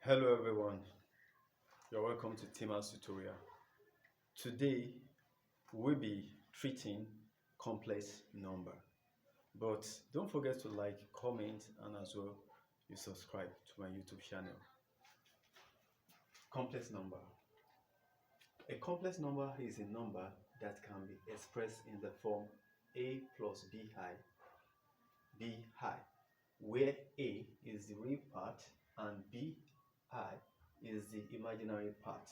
Hello everyone, you're welcome to Tima's tutorial. Today we'll be treating complex number, but don't forget to like, comment, and as well you subscribe to my YouTube channel. Complex number. A complex number is a number that can be expressed in the form a plus bi, where a is the real part and bi is the imaginary part.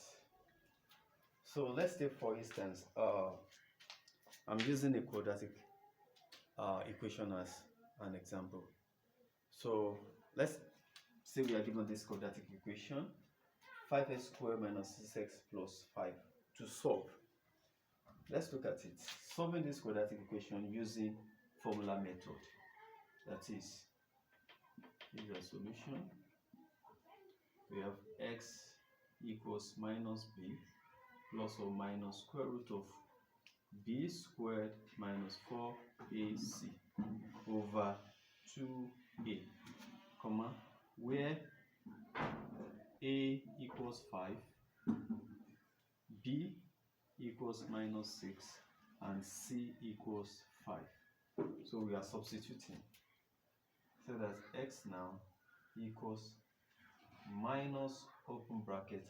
So let's take, for instance, I'm using a quadratic equation as an example. So let's say we are given this quadratic equation, 5x squared minus 6x plus 5. To solve, let's look at it. Solving this quadratic equation using formula method. That is a solution. We have x equals minus b plus or minus square root of b squared minus 4ac over 2a, comma, where a equals 5, b equals minus 6, and c equals 5. So we are substituting. So that x now equals minus, open bracket,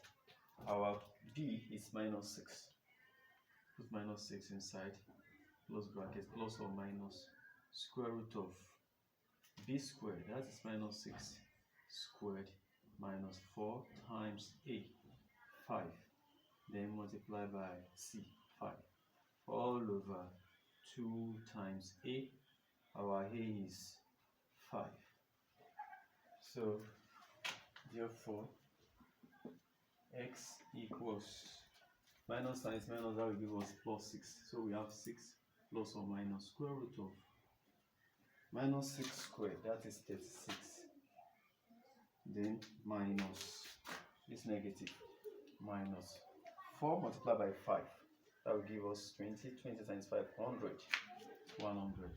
our b is minus 6. Put minus 6 inside, close bracket, plus or minus square root of b squared, that is minus 6 squared, minus 4 times a, 5, then multiply by c, 5, all over 2 times a, our a is 5. So therefore x equals minus times minus, that will give us plus 6. So we have 6 plus or minus square root of minus 6 squared, that is 36, then minus this negative, minus 4 multiplied by 5, that will give us 20. 20 times 5, 100. 100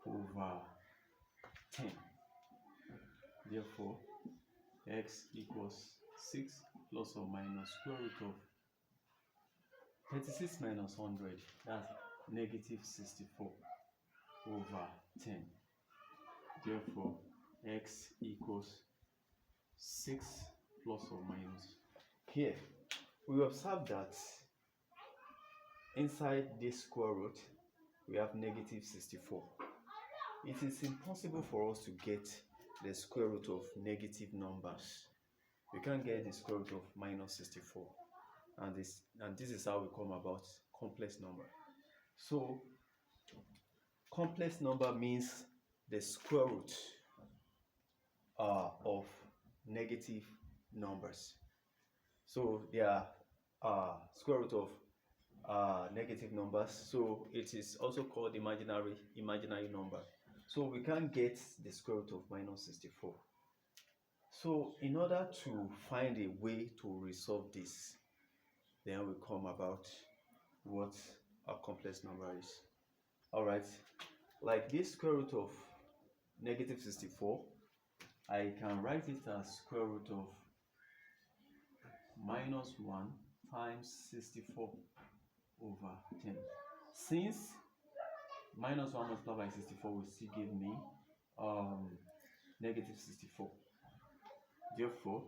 over 10. Therefore x equals 6 plus or minus square root of 36 minus 100, that's negative 64 over 10. Therefore x equals 6 plus or minus. Here we observe that inside this square root we have negative 64. It is impossible for us to get the square root of negative numbers. We can't get the square root of minus 64, and this is how we come about complex number. So complex number means the square root of negative numbers. So they are square root of negative numbers, so it is also called imaginary number. So we can't get the square root of minus 64. So in order to find a way to resolve this, then we come about what a complex number is. All right, like this square root of negative 64, I can write it as square root of minus 1 times 64 over 10. Since minus 1 multiplied by 64 will still give me negative 64. Therefore,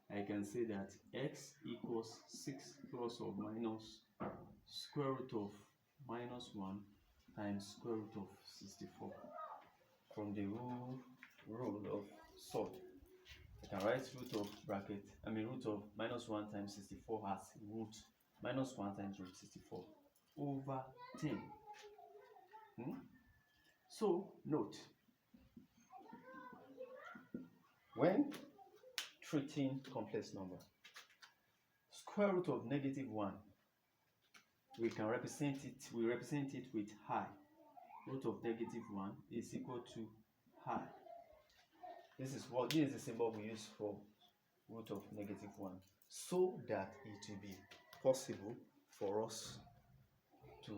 I can say that x equals 6 plus or minus square root of minus 1 times square root of 64. From the rule of sort, I can write root of minus 1 times 64 as root minus 1 times root 64 over 10. So note, when treating complex number, square root of negative 1, we represent it with I. Root of negative 1 is equal to I. This is the symbol we use for root of negative 1, so that it will be possible for us to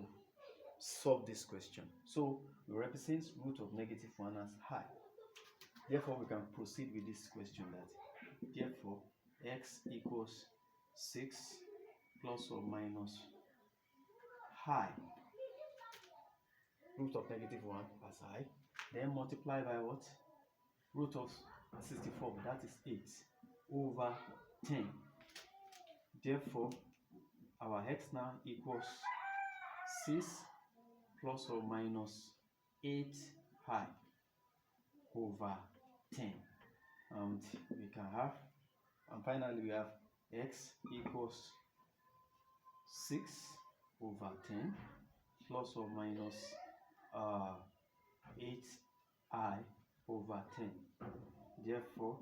solve this question. So we represent root of negative 1 as I. Therefore, we can proceed with this question that therefore x equals 6 plus or minus I, root of negative 1 as I, then multiply by what? Root of 64, that is 8 over 10. Therefore, our x now equals 6 plus or minus 8i over 10. And we can have, and finally we have x equals 6 over 10 plus or minus 8i over 10. Therefore,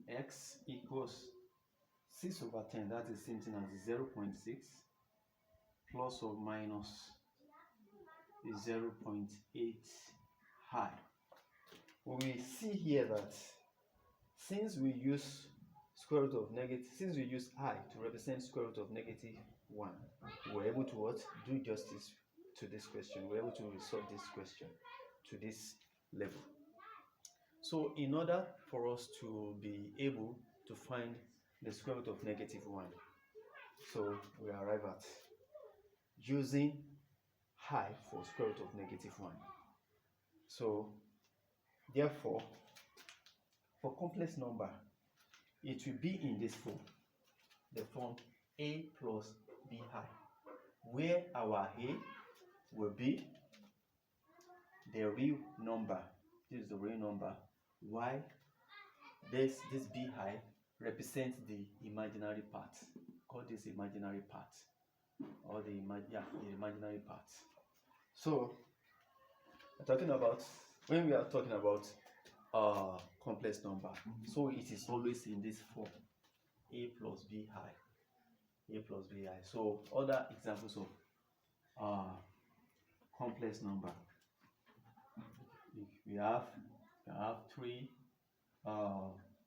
x equals 6 over 10, that is same thing as 0.6 plus or minus 0.8 i. We see here that since we use square root of negative, since we use I to represent square root of negative 1, we're able to what? Do justice to this question. We're able to resolve this question to this level. So in order for us to be able to find the square root of negative 1, so we arrive at using I for square root of negative 1. So therefore, for complex number, it will be in this form, the form a plus bi, where our a will be the real number. This is the real number, while this bi represents the imaginary part. Call this imaginary part, or the imaginary part. So talking about, when we are talking about complex number, so it is always in this form, a plus bi, a plus bi. So other examples of complex number, we have 3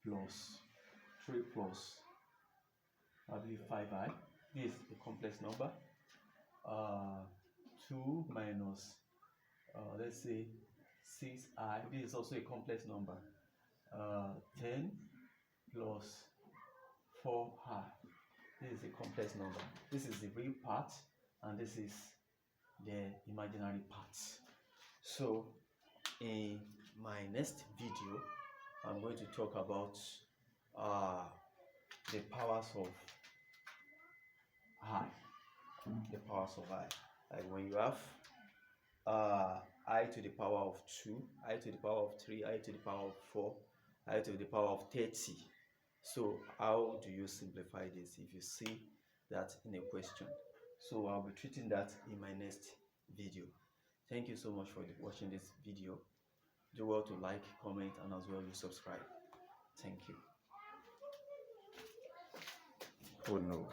plus probably 5i. This is a complex number. 2 minus let's say 6i. This is also a complex number. 10 plus 4i. This is a complex number. This is the real part, and this is the imaginary part. So in my next video, I'm going to talk about the powers of I. The powers of I. Like when you have I to the power of 2, I to the power of 3, I to the power of 4, I to the power of 30. So how do you simplify this if you see that in a question? So I'll be treating that in my next video. Thank you so much for watching this video. Do well to like, comment, and as well you subscribe. Thank you. Oh no.